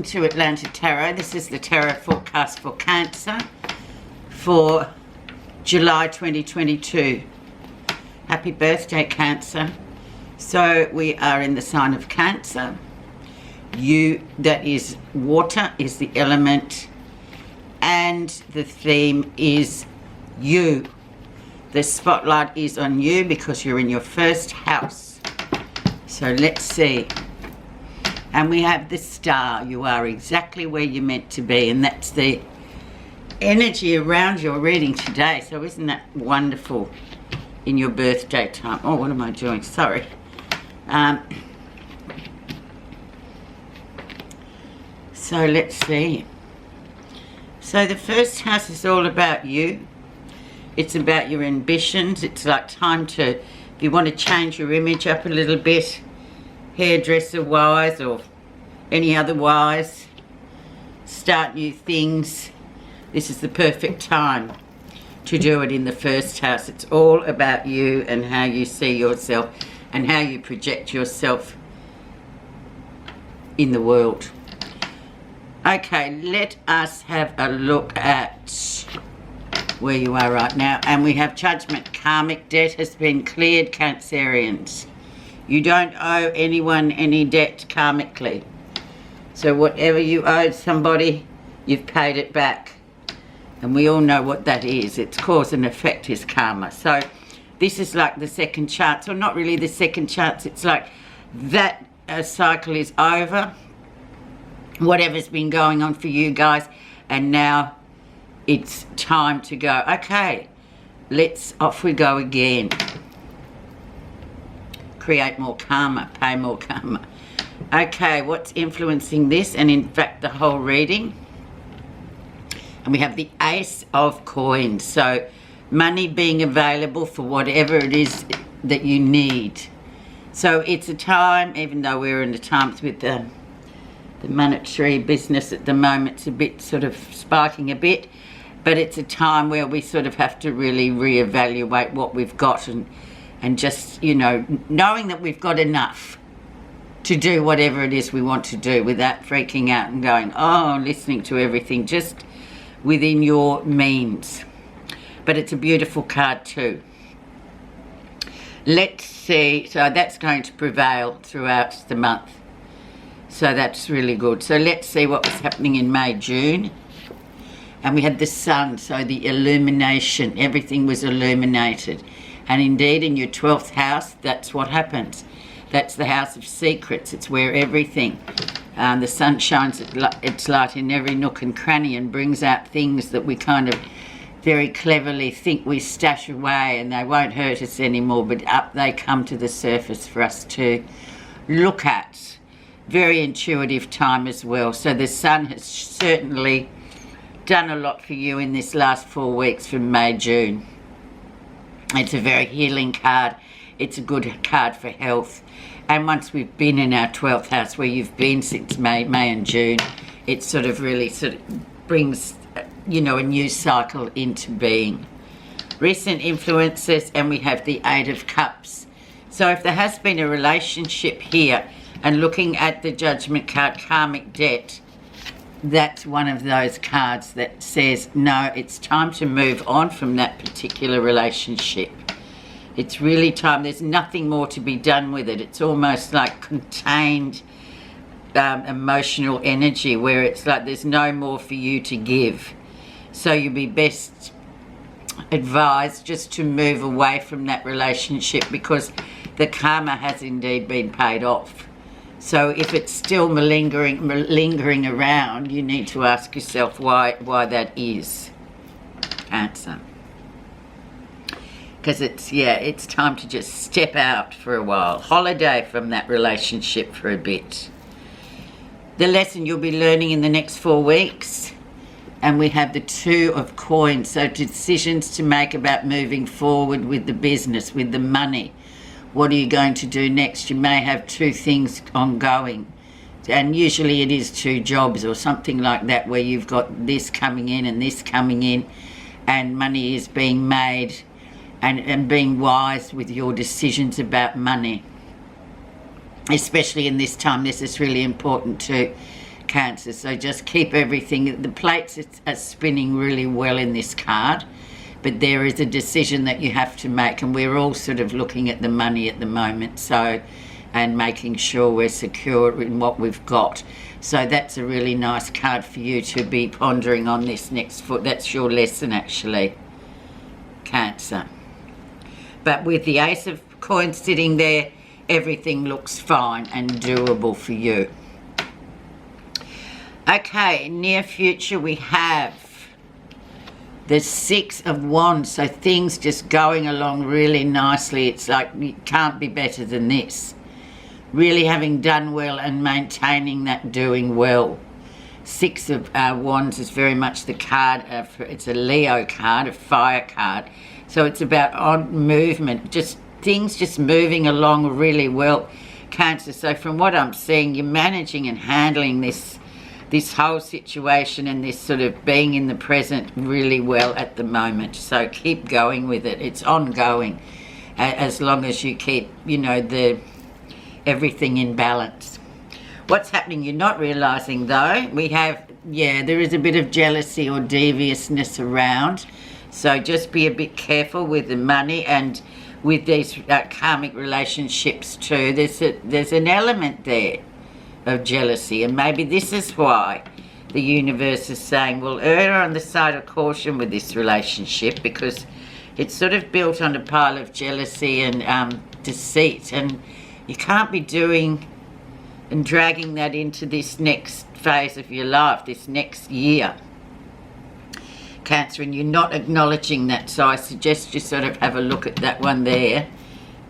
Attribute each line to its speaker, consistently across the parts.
Speaker 1: To Untitled Tarot. This is the tarot forecast for Cancer for July 2022. Happy birthday, Cancer. So we are in the sign of Cancer. That is water, is the element, and the theme is you. The spotlight is on you because you're in your first house. So let's see. And we have the star. You are exactly where you're meant to be, and that's the energy around your reading today. So isn't that wonderful in your birthday time? Oh, what am I doing? Sorry. So let's see. So the first house is all about you. It's about your ambitions. It's like time to, if you want to change your image up a little bit, hairdresser wise or any other wise, start new things, this is the perfect time to do it in the first house. It's all about you and how you see yourself and how you project yourself in the world. Okay, let us have a look at where you are right now. And we have judgment. Karmic debt has been cleared, Cancerians. You don't owe anyone any debt karmically. So whatever you owed somebody, you've paid it back. And we all know what that is. It's cause and effect is karma. So this is like the second chance, or not really the second chance. It's like that cycle is over. Whatever's been going on for you guys. And now it's time to go. Okay, off we go again. Create more karma, pay more karma. Okay, what's influencing this and in fact the whole reading? And we have the Ace of Coins. So money being available for whatever it is that you need. So it's a time, even though we're in the times with the monetary business at the moment, it's a bit sort of spiking a bit, but it's a time where we sort of have to really reevaluate what we've got and just, you know, knowing that we've got enough to do whatever it is we want to do without freaking out and going, oh, listening to everything, just within your means. But it's a beautiful card too. Let's see. So that's going to prevail throughout the month. So that's really good. So let's see what was happening in May, June. And we had the sun, so the illumination, everything was illuminated. And indeed, in your 12th house, that's what happens. That's the house of secrets. It's where everything, the sun shines its light in every nook and cranny and brings out things that we kind of very cleverly think we stash away and they won't hurt us anymore, but up they come to the surface for us to look at. Very intuitive time as well. So the sun has certainly done a lot for you in this last 4 weeks from May, June. It's a very healing card. It's a good card for health. And once we've been in our 12th house, where you've been since May and June, it sort of really brings, you know, a new cycle into being. Recent influences, and we have the Eight of Cups. So if there has been a relationship here, and looking at the Judgment card, Karmic Debt, that's one of those cards that says, no, it's time to move on from that particular relationship. It's really time. There's nothing more to be done with it. It's almost like contained emotional energy where it's like there's no more for you to give. So you'd be best advised just to move away from that relationship because the karma has indeed been paid off. So if it's still lingering around, you need to ask yourself why that is. Cancer. Because it's time to just step out for a while. Holiday from that relationship for a bit. The lesson you'll be learning in the next 4 weeks. And we have the Two of Coins. So decisions to make about moving forward with the business, with the money. What are you going to do next? You may have 2 things ongoing. And usually it is 2 jobs or something like that where you've got this coming in and this coming in. And money is being made. And being wise with your decisions about money. especially in this time, this is really important to Cancer. So just keep everything. The plates are spinning really well in this card, but there is a decision that you have to make, and we're all sort of looking at the money at the moment, so, and making sure we're secure in what we've got. So that's a really nice card for you to be pondering on this next foot. That's your lesson, actually, Cancer. But with the Ace of Coins sitting there, everything looks fine and doable for you. Okay, near future we have the Six of Wands. So things just going along really nicely. It's like you can't be better than this. Really having done well and maintaining that doing well. Six of Wands is very much the card, it's a Leo card, a fire card. So it's about on movement, just things just moving along really well, Cancer. So from what I'm seeing, you're managing and handling this whole situation and this sort of being in the present really well at the moment. So keep going with it. It's ongoing as long as you keep, you know, everything in balance. What's happening you're not realising though, we have, there is a bit of jealousy or deviousness around. So just be a bit careful with the money and with these karmic relationships too. There's an element there of jealousy, and maybe this is why the universe is saying, well, err on the side of caution with this relationship, because it's sort of built on a pile of jealousy and deceit, and you can't be doing and dragging that into this next phase of your life, this next year, Cancer, and you're not acknowledging that. So I suggest you sort of have a look at that one there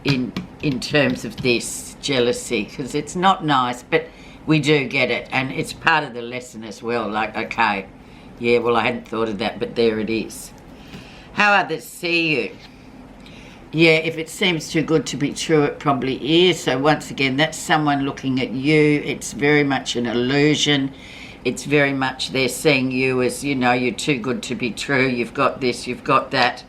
Speaker 1: in terms of this jealousy, because it's not nice, but we do get it, and it's part of the lesson as well. Like, okay, yeah, well, I hadn't thought of that, but there it is. How others see you. Yeah, if it seems too good to be true, it probably is. So once again, that's someone looking at you. It's very much an illusion. It's very much they're seeing you as, you know, you're too good to be true. You've got this, you've got that.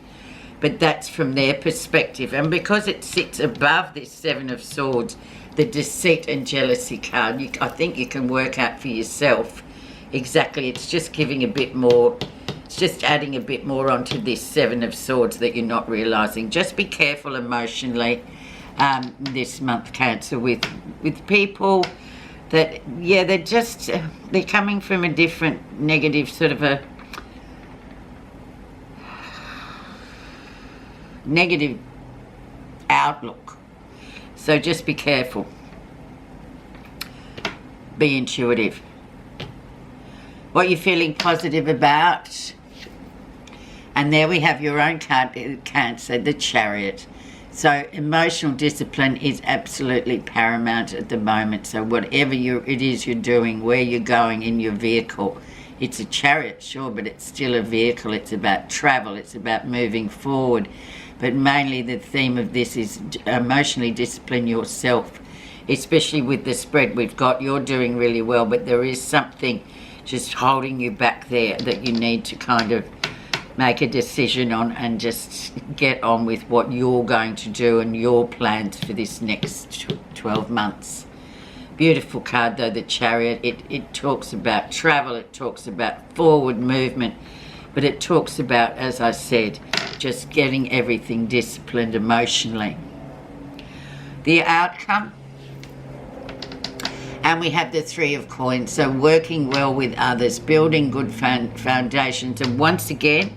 Speaker 1: But that's from their perspective. And because it sits above this Seven of Swords, the deceit and jealousy card, I think you can work out for yourself exactly. It's just giving a bit more. It's just adding a bit more onto this Seven of Swords that you're not realising. Just be careful emotionally this month, Cancer, with people that, they're coming from a different negative sort of a negative outlook. So just be careful. Be intuitive. What you're feeling positive about. And there we have your own card, Cancer, the Chariot. So emotional discipline is absolutely paramount at the moment. So whatever it is you're doing, where you're going in your vehicle, it's a chariot, sure, but it's still a vehicle. It's about travel. It's about moving forward. But mainly the theme of this is emotionally discipline yourself, especially with the spread we've got. You're doing really well, but there is something just holding you back there that you need to kind of make a decision on and just get on with what you're going to do and your plans for this next 12 months. Beautiful card though, the Chariot. It talks about travel, it talks about forward movement, but it talks about, as I said, just getting everything disciplined emotionally. The outcome, and we have the Three of Coins, so working well with others, building good foundations. And once again,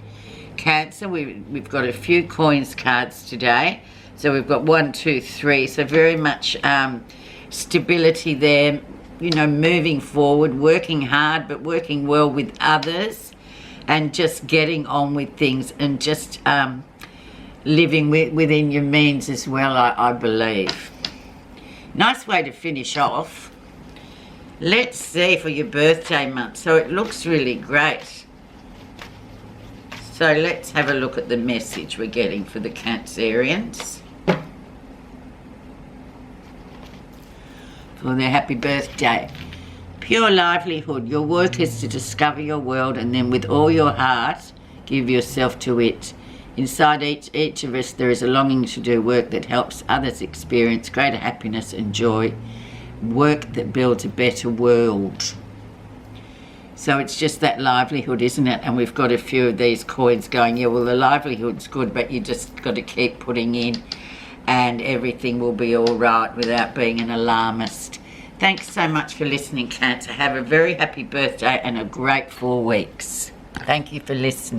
Speaker 1: Cancer, we've got a few coins cards today. So we've got 1, 2, 3, so very much stability there, you know, moving forward, working hard, but working well with others, and just getting on with things, and just living within your means as well, I believe. Nice way to finish off. Let's see for your birthday month. So it looks really great. So let's have a look at the message we're getting for the Cancerians for their happy birthday. Pure livelihood. Your work is to discover your world, and then with all your heart, give yourself to it. Inside each of us, there is a longing to do work that helps others experience greater happiness and joy. Work that builds a better world. So it's just that livelihood, isn't it? And we've got a few of these coins going, yeah, well, the livelihood's good, but you just got to keep putting in and everything will be all right without being an alarmist. Thanks so much for listening, Cancer. Have a very happy birthday and a great 4 weeks. Thank you for listening.